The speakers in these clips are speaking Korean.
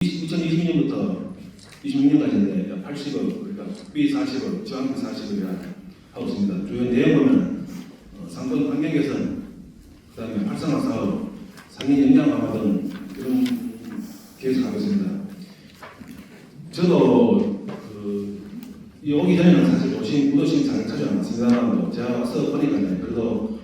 2022년부터 26년까지인데 80억, 그러니까 국비 40억, 지방비 40억이라 하고 있습니다. 주요 내용 보면 상권 환경 개선, 그다음에 활성화 사업, 상인 역량 강화 등 이런 계획을 하고 있습니다. 저도 오기 전에는 사실 무도심 잘 찾아왔습니다만 제가 와서 보니까요. 그래도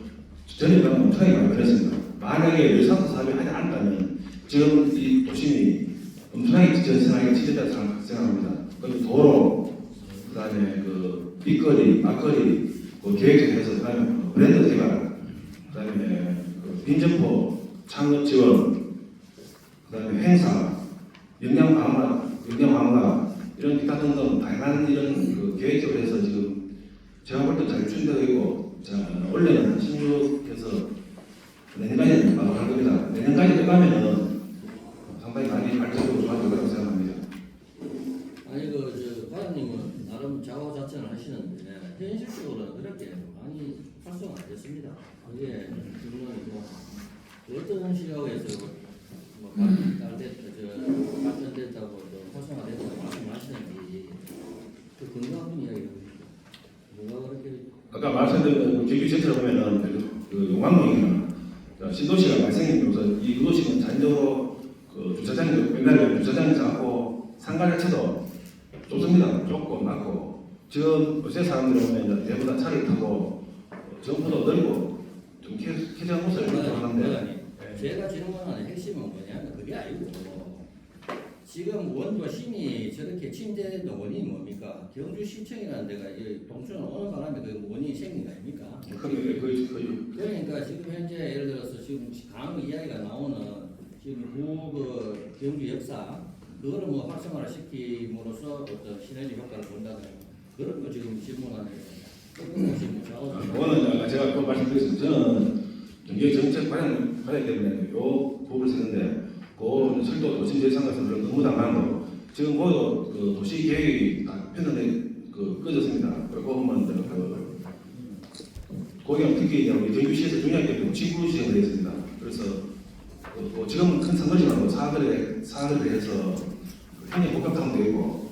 저녁에 엄청나게 많이 변했습니다. 만약에 유사도 사업이 하지 않았다면 지금 이 도심이 엄청나게 진전하게 생각합니다. 그리고 도로, 그다음에 그 밑거리, 막거리, 그 계획적에서 그다음에 브랜드 개발, 그다음에 그 빈점포 창업 지원, 그다음에 행사, 역량 강화 이런 기타 등등 다양한 이런 그 계획적으로 해서 지금 제가 볼 때 잘 추진되고 있고, 자 원래는 16에서 내년까지는 마감할 겁니다. 내년까지 끝나면은 상당히 많이 발전적으로 좋아질 거라고 생각합니다. 아니 과장님은 나름 자화자찬을 하시는데 현실적으로는 그렇게 많이 활성화 안 됐습니다. 그게 질문이고 어떤 시각에서 발전됐다고 활성화됐다고 말씀하시는지 그 근거한 이야기를 뭐가 그렇게 아까 말씀드린 경기센터를 보면은 그 용왕동이나 신도시가 발생해서 이 도시는 자연적으로 그 주차장이 맨날 주차장이 작고 상가 자체도 좁습니다. 좁고 낮고 지금 요새 사람들이 보면 대부분 다 차를 타고 전부도 넓고 좀 쾌적한 곳을 선호하는데 제가 질문하는 핵심은 뭐냐면 그게 아니고 지금 원과 심이 저렇게 침대된 원인이 뭡니까? 경주시청이라는 데가 동촌은 어느 바람에 그 원인이 생긴 거 아닙니까? 그러니까 지금 현재 예를 들어서 지금 강의 이야기가 나오는 지금 그 경주 역사 그거를 뭐 활성화를 시킴으로써 어떤 시너지 효과를 본다는 그런 거 지금 질문하는 그거는 제가 그 말씀드렸습니다. 저는 경기 정책 관련 때문에 요 부분을 쓰는데 그 철도 도심 재생에서 너무 당하고 지금 모두 그 도시 계획이 다 편성돼 꺼졌습니다. 그리고 보면 고경 특히 우리 경주시에서 중요하게 지구 지정을 했습니다. 그래서 지금은 큰 상거지만 사거리에 해서 행정 복합탕도 있고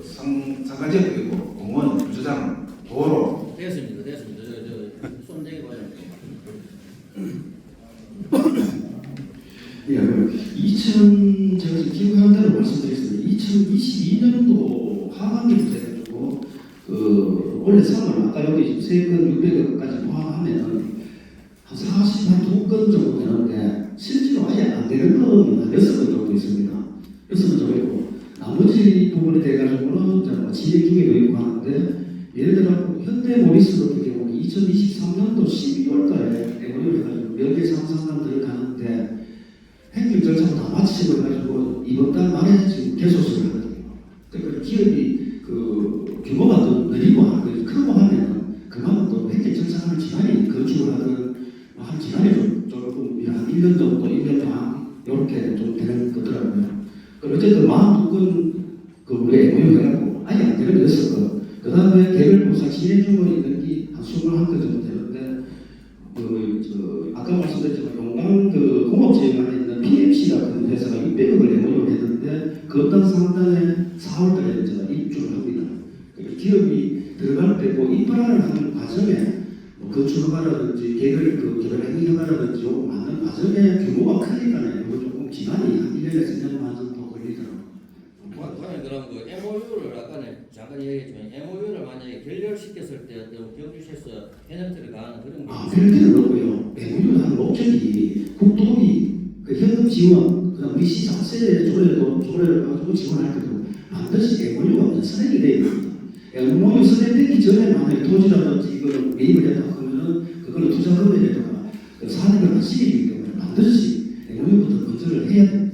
상가지역도 있고 공원, 주차장, 도로 됐습니다. 손대기 과정. 예, 제가 기억하는 대로 말씀드리겠습니다. 2022년도 하반기부터 해가지고 원래 3월 아까 여기 3건 600억까지 포함하면 한 42건 정도 되는데 실제로 아예 안 되는 건 한 6건 정도 있습니다. 6건 정도 있고 나머지 부분에 대해서는 진행 중에도 있고 하는데 예를 들어 현대모비스 같은 경우는 2023년도 12월달에 MOU를 해가지고 명예상상단 들어가는데 행정 절차도 다 마치고 해가지고 이번 달 말에 지금 개소식을 하거든요. 그러니까 기업이 규모가 더 늘리고 크고 하면은 그만큼 또 행정 절차하는 기간이 건축을 하든 한 기간이 조금 한 1년 정도, 1년 반 이렇게 좀 되는 거더라고요. 어쨌든 42건 우리 MOU 해가지고 아예 안 되는 게 있었고 그 다음에 개별부서 진행 중에 있는 게 한 21건 정도 되는데 아까 말씀드렸지만 용강 공업지역 안에 있는 PMC 같은 회사가 600억을 내모를 했는데 그 어떤 상당에 4월달에 제가 입주를 합니다. 기업이 들어갈 때 인프라를 하는 과정에 건축 허가라든지 개별 개발 행위 허가라든지 요거 만든 과정에 규모가 크니까요. 이거 조금 기간이 한 1년에서 2년 반 정도 걸리더라고요. 그럼 그 MOU를 아까는 잠깐 얘기했지만 MOU를 만약에 결렬시켰을 때 어떤 경주시에서 페널티를 가하는 그런 게 페널티는 없고요. MOU를 하는 목적이 국토비 현금 지원, 그다음 우리 시 자체의 조례를 가지고 지원할 때도 반드시 MOU가 먼저 선행이 돼야 됩니다. MOU 선행되기 전에 만약에 토지라든지 이걸 매입을 했다 하면은 그거는 투자 금액에다가 사업을 하시기 때문에 반드시 MOU부터 건설을 해야 됩니다.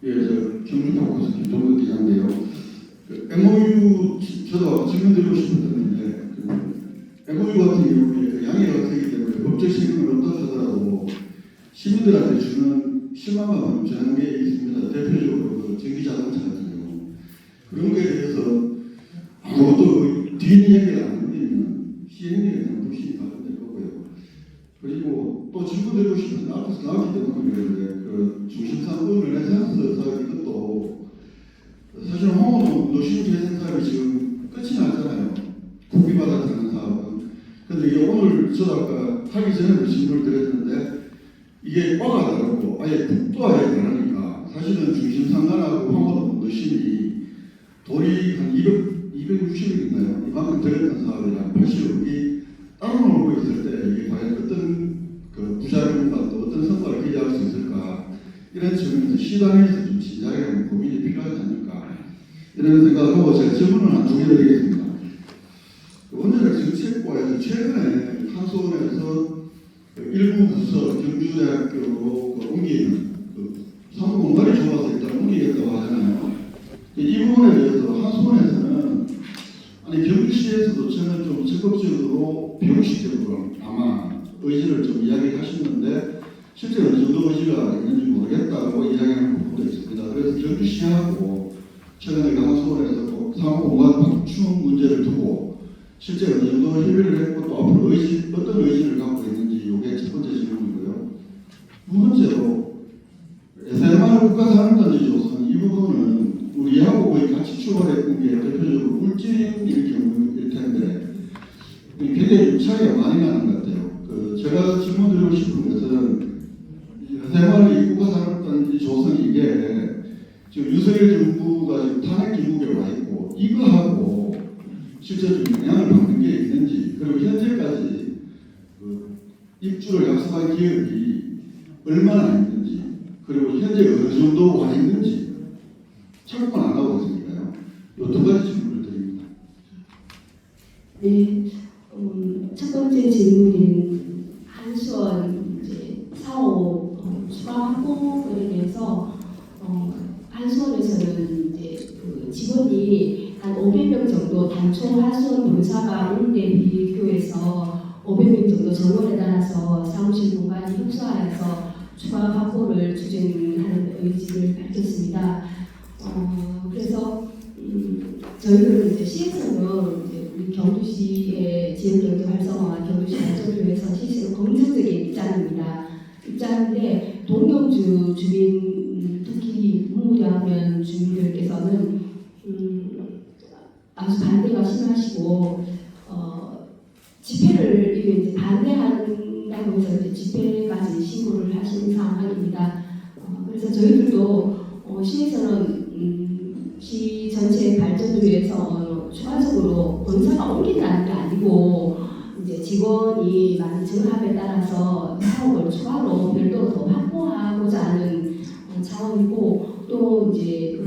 예, 경주평구에서 김종국 기자인데요. MOU 저도 질문드리고 싶었는데 MOU 같은 경우에 양해가 되기 때문에 법적 책임을 없다더라도 시민들한테 주는 실망감을 전한 게 있습니다. 대표적으로 전기자동차 같은 경우 그런 거에 대해서 아무것도 뒷이야기를 안 하면 시행령에 대한 불신이 발생될 거고요. 그리고 또 질문드리고 싶은 게 앞에서 나왔기 때문에 그런데 그 중심상권 르네상스 사업 이것도 사실 홍어도 노심 재생 사업이 지금 끝이 났잖아요. 국비받아 되는 사업은. 근데 이게 오늘 저도 아까 하기 전에도 질문을 드렸는데 이게 과가 다르고 아예 국도아예 다르니까 사실은 중심상관하고 홍어도 노심이 돈이 한 260억인가요? 이만큼 들었던 사업이랑 80억이 따로 놀고 있을 때 이게 과연 어떤 그 부작용과 또 어떤 성과를 기대할 수 있을까 이런 측면에서 시당에서 좀 진지하게 고민이 필요하지 않을까 이런 생각을 하고 제가 질문을 한 두 개 드리겠습니다. 원자력 정책과에서 최근에 한수원에서 그 일부 부서 경주대학교로 옮기는 그 사무 공간이 좋아서 일단 옮기겠다고 하잖아요. 이 부분에 대해서 한수원에서는 아니 경주시에서도 저는 좀 적극적으로 비용식적으로 아마 의지를 좀 이야기하셨는데 실제 어느 정도 의지가 있는지 모르겠다고 이야기하는 부분도 있습니다. 그래서 경주시하고 최근에 한수원에서 사무공간 확충 문제를 두고 실제 어느 정도 협의를 했고 또 앞으로 어떤 의지를 갖고 있는지 이게 첫 번째 질문이고요. 두 번째로 SMR 국가산업단지조선 이 부분은 우리하고 거의 같이 출발했던 게 대표적으로 울진일 경우일 텐데 굉장히 좀 차이가 많이 나는 것 같아요. 제가 질문드리고 싶은 것은 SMR 국가산업단지 조선이 이게 지금 윤석열 정부가 지금 탄핵 기국에 와 있고 이거하고 실제로 영향을 받는 게 있는지 그리고 현재까지 입주를 약속한 기업이 얼마나 있는지 그리고 현재 어느 정도 와 있는지 참고는 안 하고 있으니까요. 이 두 가지 질문을 드립니다. 네, 첫 번째 질문인 한수원 이제 사업 추가 확보에 대해서 한수원에서는 이제 그 직원이 한 500명 정도 단총 한수원 본사가 올 때 비교해서 500명 정도 정원에 따라서 사무실 공간이 협소하여서 추가 확보를 추진하는 의지를 밝혔습니다. 그래서 저희들은 이제 시에서는 이제 우리 경주시의 지역경제 활성화와 경주시 발전을 위해서 실시로 긍정적인 입장인데 동경주 주민 특히 문무대학면 주민들께서는 아주 반대가 심하시고 집회를 이제 반대한다고 해서 이제 집회까지 신고를 하신 상황입니다. 그래서 저희들도 시에서는 시 전체 발전을 위해서 추가적으로 본사가 옮긴다는 게 아니고 이제 직원이 많은 증합에 따라서 사업을 추가로 별도로 더 확보하고자 하는 차원이고 또 이제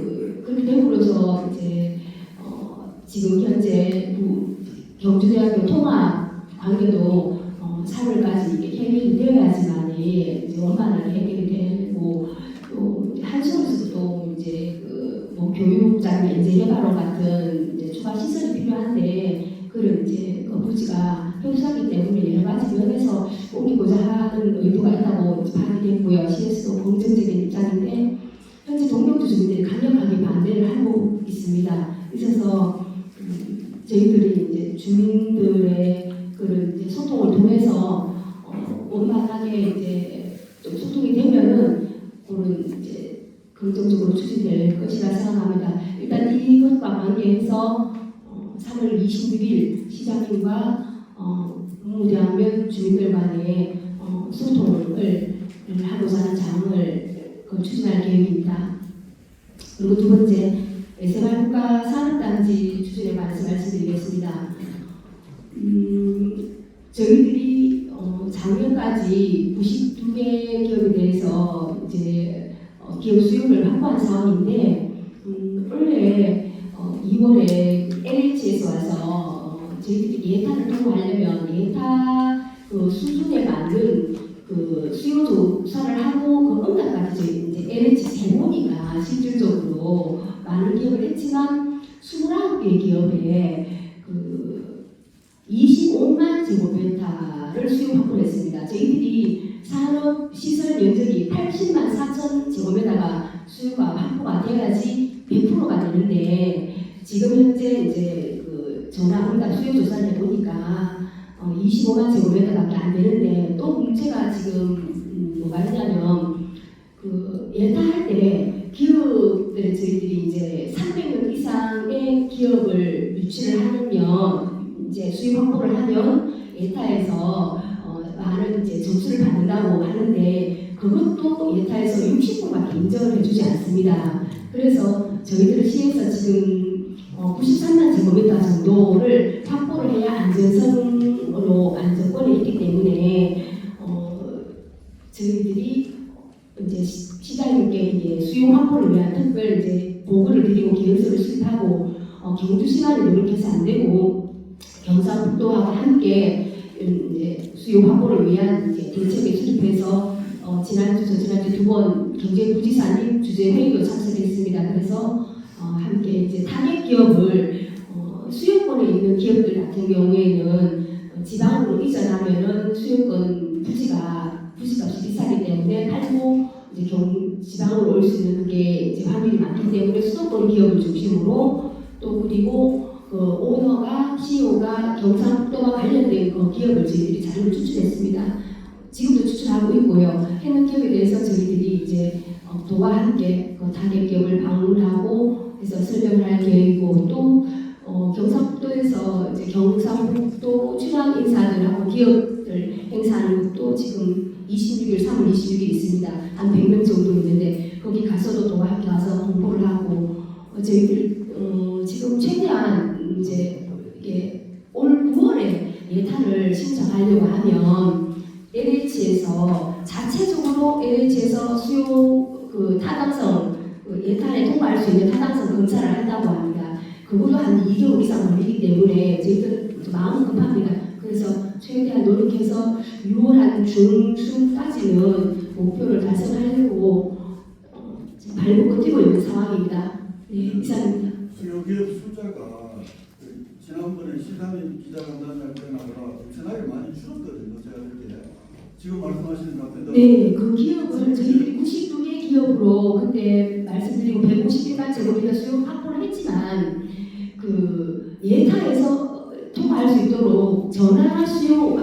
그렇게 됨으로써 이제 지금 현재 경주대학교 통합 관계도 3월까지 이게 해결이 되어야지만이 이제 원만하게 해결이 되고 또 한수원에서도 이제 뭐 교육장애 인재 개발원 같은 이제 추가 시설이 필요한데 그런 이제 부지가 협소하기 때문에 여러 가지 면에서 옮기고자 하는 의도가 있다고 발의됐고요. 시에서도 긍정적인 입장인데 현재 동경주 주민들이 강력하게 반대를 하고 있습니다. 있어서 저희들이 이제 주민들의 그런 이제 소통을 통해서 원만하게 이제 좀 소통이 되면은 그런 이제 긍정적으로 추진될 것이라 생각합니다. 일단 이것과 관계해서 3월 26일 시장님과 문무대학면 주민들 간의 소통을 하고자 하는 장을 추진할 계획입니다. 그리고 두 번째, SMR 국가산업단지 추진에 관해서 말씀드리겠습니다. 저희들이 작년까지 92개 기업에 대해서 이제 기업 수요를 확보한 상황인데 원래 2월에 LH에서 와서 저희들이 예타를 통보하려면 예타 그 수준에 맞는 그 수요 조사를 하고 그 응답까지 저희 이제 LH 세모니가 실질적으로 많은 기업을 했지만 29개 기업에 그 25만 제곱미터를 수요 확보를 했습니다. 저희들이 산업 시설 면적이 80만 4천 제곱미터가 수요가 확보가 돼야지 100%가 되는데 지금 현재 이제 그 전화 응답 수요 조사를 해보니까 25만 제곱미터밖에 안 되는데 또 문제가 지금 뭐가 있냐면 그 예타할 때 기업들 저희들이 이제 300명 이상의 기업을 유치를 하면 이제 수익 확보를 하면 예타에서 많은 이제 점수를 받는다고 하는데 그것도 예타에서 60%밖에 인정을 해주지 않습니다. 그래서 저희들 시에서 지금 93만 제곱미터 정도를 확보를 해야 안전성으로 안전권이 있기 때문에 저희들이 이제 시장님께 이제 수요 확보를 위한 특별 이제 보고를 드리고 계획서를 수립하고 경주시만이 노력해서 안 되고 경상북도하고 함께 이제 수요 확보를 위한 이제 대책을 수립해서 지난주 저지난주 2번 경제부지사님 주재 회의도 참석했습니다. 그래서 함께 이제 타겟 기업을 수요권에 있는 기업들 같은 경우에는 지방으로 이전하면은 수요권 부지값이 비싸기 때문에 팔고 이제 지방으로 올 수 있는 게 이제 확률이 많기 때문에 수도권 기업을 중심으로 또 그리고 그 오너가 CEO가 경상북도와 관련된 그 기업을 저희들이 자료를 추출했습니다. 지금도 추출하고 있고요. 해당 기업에 대해서 저희들이 이제 도와 함께 그 타겟 기업을 방문하고 해서 설명을 할 계획이고 또 경상북도에서 이제 경상북도 출향 인사들하고 기업들 행사하는 것도 지금 3월 26일 있습니다. 한 100명 정도 있는데 거기 가서도 도와 함께 가서 홍보를 하고 저희들 지금 최대한 이제 이게 올 9월에 예탄을 신청하려고 하면 LH에서 자체적으로 LH에서 수요 그 타당성 예탄에 통과할 수 있는 타당성 검사를 한다고 합니다. 그것도 한 2개월 이상 걸리기 때문에 저희들 마음은 급합니다. 그래서 최대한 노력해서 6월 한 중순까지는 목표를 달성하려고 발목을 뛰고 있는 상황입니다. 네, 이상입니다. 수요기업 숫자가 지난번에 시사님 기자간담회 때 나보다 엄청나게 많이 줄었거든요. 제가 그렇게 지금 말씀하시는 것 같은데. 네, 그 기업을 저희들이 92개 기업으로 그때 말씀드리고 151만 제곱미터 수요 확보를 했지만 그 예타에서 통과할 수 있도록 전화 수요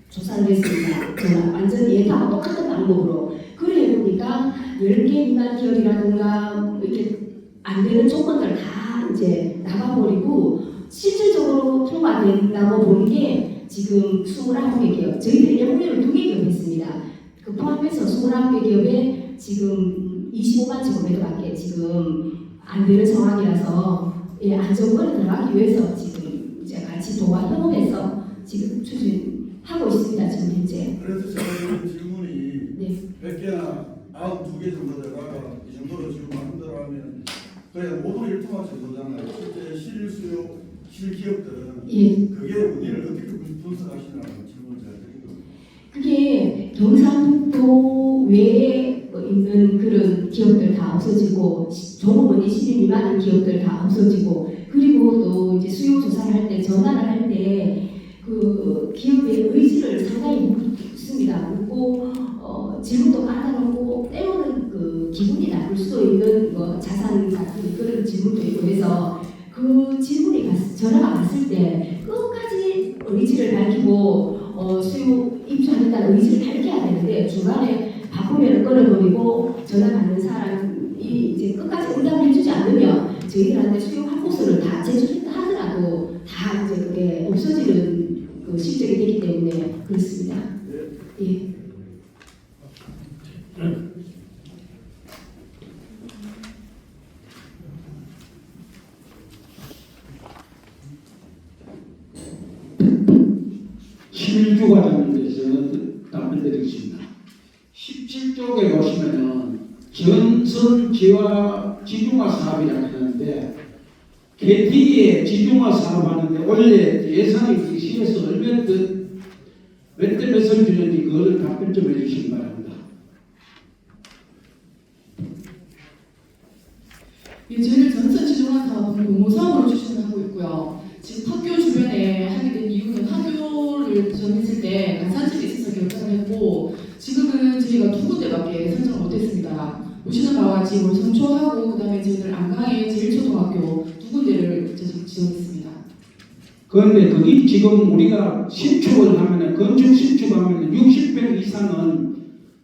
조사를 했습니다. 전화 완전 예타와 똑같은 방법으로. 그래 보니까 10개 미만 기업이라든가 이렇게 안 되는 조건들 다 이제 나가버리고 실질적으로 통과된다고 보는 게 지금 29개 기업. 저희들이 예고를 2개 기업했습니다. 그 포함해서 29개 기업에 지금 25만 제곱미터밖에 지금 안 되는 상황이라서 안정권에 들어가기 위해서 지금 이제 같이 도와 협업해서 지금 추진하고 있습니다. 지금 현재. 그래서 제가 이런 질문이 네. 100개나 92개 정도 되다가 이 정도로 지금 만들어가면 그냥 모두 일통화 정도잖아요. 실제 실수요 실기업들은 예. 그게 원인을 어떻게 분석하시냐는 질문을 제가 드리거든요. 그게 경상북도 외에 있는 그런 기업들 다 없어지고 종업원이 10인 미만인 기업들 다 없어지고 그리고 또 이제 수요 조사를 할 때 전화를 할 때 그 기업의 의지를 상당히 묻습니다. 묻고 질문도 까다롭고 때로는 그 기분이 나쁠 수도 있는 뭐 자산 같은 그런 질문도 있고 해서 그 질문이 전화가 왔을 때 끝까지 의지를 밝히고 수요 입주하겠다는 의지를 밝혀야 되는데 중간에 바쁘면 끊어버리고 전화 받는 사람이 이제 끝까지 응답을 해주지 않으면 저희들한테 수요 확보서를 다 제출했다 하더라도 다 이제 그게 없어지는 그 실적이 되기 때문에 그렇습니다. 예. (11조) 과정에 대해서 답변 드리겠습니다. 17쪽에 보시면은 전선 지화 지중화 사업이라고 하는데 개티에 지중화 사업하는데 원래 예산이 시에서 몇 대 몇을 주는지 그걸 답변 좀 해주시기 바랍니다. 예, 저희는 전선 지중화 사업은 공모사업으로 추진을 하고 있고요. 지금 학교 주변에 하게 된 이유는 학교를 정했을 때 가산점이 있어서 결정을 했고 지금은 저희가 2군데밖에 선정을 못했습니다. 보시는 바와 같이 월성초하고 그 다음에 저희들 안강의 제일초등학교 2군데를 지정했습니다. 그런데 그게 지금 우리가 신축을 하면은 건축 신축하면은 60평 이상은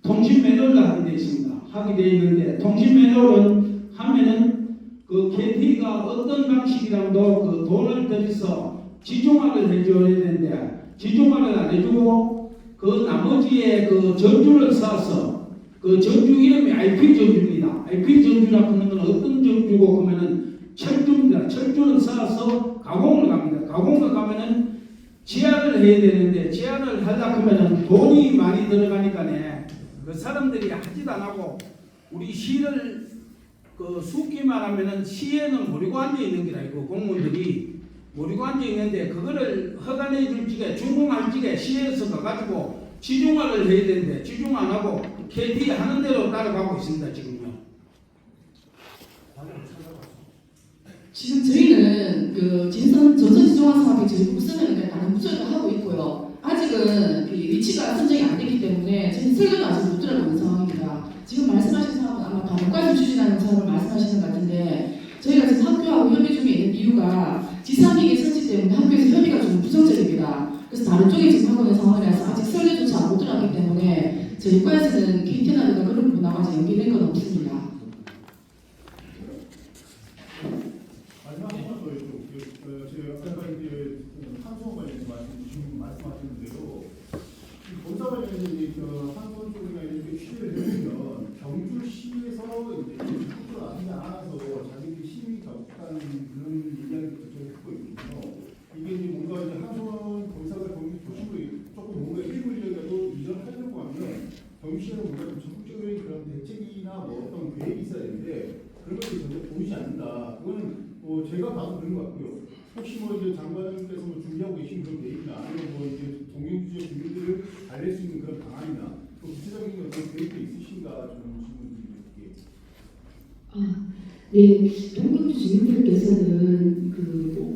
통신 매너를 하게 되어 있습니다. 하게 되어 있는데 통신 매너를 하면은 그 KT가 어떤 방식이라도 그 돈을 들여서 지중화를 해줘야 되는데 지중화를 안 해주고 그 나머지에 그 전주를 쌓아서 그 전주 이름이 IP 전주입니다. IP 전주라고 하는 건 어떤 전주고 그러면은 철주입니다. 철주는 쌓아서 가공을 갑니다. 가공을 가면은 지하를 해야 되는데 지하를 하려고 하면은 돈이 많이 들어가니까네 그 사람들이 하지도 안 하고 우리 시를 그 숙기만 하면은 시에는 모르고 앉아 있는 게 아니고 공무원들이 모르고 앉아 있는데 그거를 허가내 줄 적에 준공할 적에 시에서 가가지고 지중화를 해야 되는데 지중화 안 하고 KT 하는 대로 따라가고 있습니다 지금요. 지금 저희는 그 진선 전선 지정화 사업이 저희 부서는 다른 부서도 하고 있고요. 아직은 그 위치가 선정이 안 되기 때문에 저희 설계도 아직 못 들어가는 상황입니다. 지금 말씀하신 사업은 아마 다목과에서 추진하는 사업을 말씀하시는 것 같은데 저희가 지금 학교하고 협의 중에 있는 이유가 지상기기 설치 때문에 학교에서 협의가 좀 부정적입니다. 그래서 다른 쪽에 지금 하고 있는 상황이라서 아직 설계조차 못 들어가기 때문에 저희 과에서는 KT나든가 그런 분야가 아직 연기된 건 없습니다. 아까 이제 한수원 관련해서 말씀하셨는데요. 본사 관련해서 이제 한수원 쪽이나 이렇게 취재를 해보면 경주시에서 이제 국토를 아직 안 와서 자기들이 심의 접촉한 그런 얘기를 듣고 있거든요. 이게 이제 뭔가 이제 한수원 본사가 경주 도시로 조금 뭔가 일부일이라도 이전하려고 하면 경주시에는 뭔가 좀 적극적인 그런 대책이나 뭐 어떤 계획이 있어야 되는데 그런 것들이 전혀 보이지 않는다. 그거는 뭐 제가 봐도 그런 것 같고요. 혹시 뭐 이제 장관님께서 뭐 준비하고 계신 그런 계획이나 아니면 뭐 이제 동행지역 주민들을 달랠 수 있는 그런 방안이나 또 구체적인 어떤 계획도 있으신가 좀 질문드릴게요. 네, 동경주 주민들께서는 그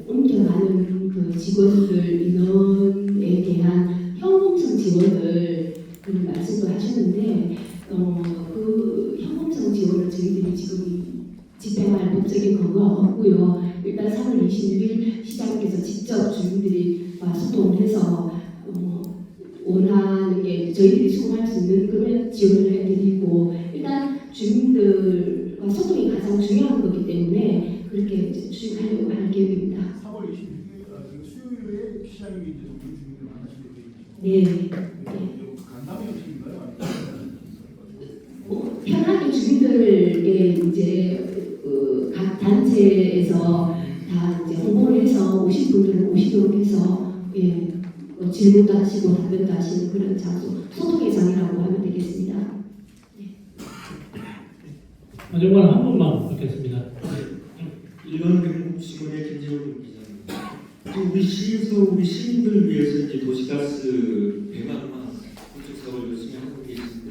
옮겨가는 그 직원들 인원에 대한 현금성 지원을 그 말씀도 하셨는데 그 현금성 지원을 저희들이 지금 집행할 법적인 근거가 없고요. 일단 3월 26일 시장님께서 직접 주민들과 소통을 해서 원하는 게 저희들이 수긍할 수 있는 그런 지원을 해드리고 일단 주민들과 소통이 가장 중요한 거기 때문에 그렇게 추진하려고 하는 계획입니다. 3월 26일 수요일에 시장님이 이제 우리 주민들 만나시게 되어 네. 있죠. 간담회 형식인가요? 아니면 편하게 주민들에게 이제 각 단체에서 다 이제 홍보를 해서 오신 분들은 오시도록 해서 질문도 하시고 답변도 하시는 그런 장소 소통의 장이라고 하면 되겠습니다. 정말 한 분만 받겠습니다. 일반 경북시군의 김재훈 기자입니다. 우리 시에서 우리 시민들을 위해서 이제 도시가스 100만만 구축 사업을 열심히 하고 계신데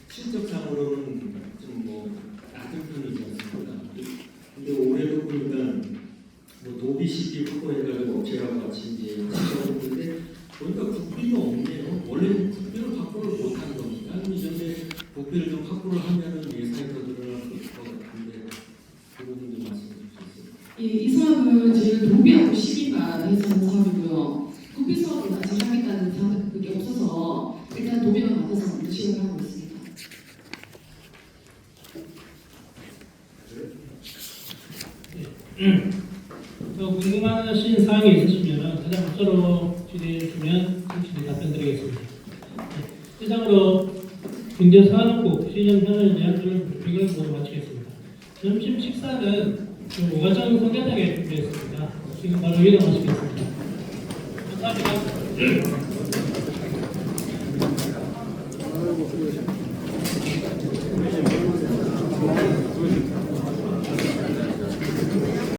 실적상으로는 좀 뭐 낮은 편이지 않습니까? 근데 올해도 보니까 뭐 노비시기 확보해가지고 업체랑 같이 이제 하시는데 보니까 국비가 없네요. 원래는 국비를 확보를 못하는 겁니다. 아니면 이제 국비를 좀 확보를 하면은 예산이 더 늘어날 것 같은데 그 부분 좀 말씀해 주시겠어요? 이 사업은 저희가 도비하고 시비가 해서 하는 사업이고요. 국비 사업을 아직 하겠다는 사업은 그게 없어서 일단 도비만 받아서 먼저 시행을 하고 있습니다. 또 궁금하신 사항이 있으시면 가장 앞서로 질의해 주시면 충실히 답변드리겠습니다. 이상으로 경제산업국 시정편을 대한 브리핑을 모두 마치겠습니다. 점심 식사는 오가정 성대장에 준비했습니다. 지금 바로 이동하시겠습니다. 감사합니다.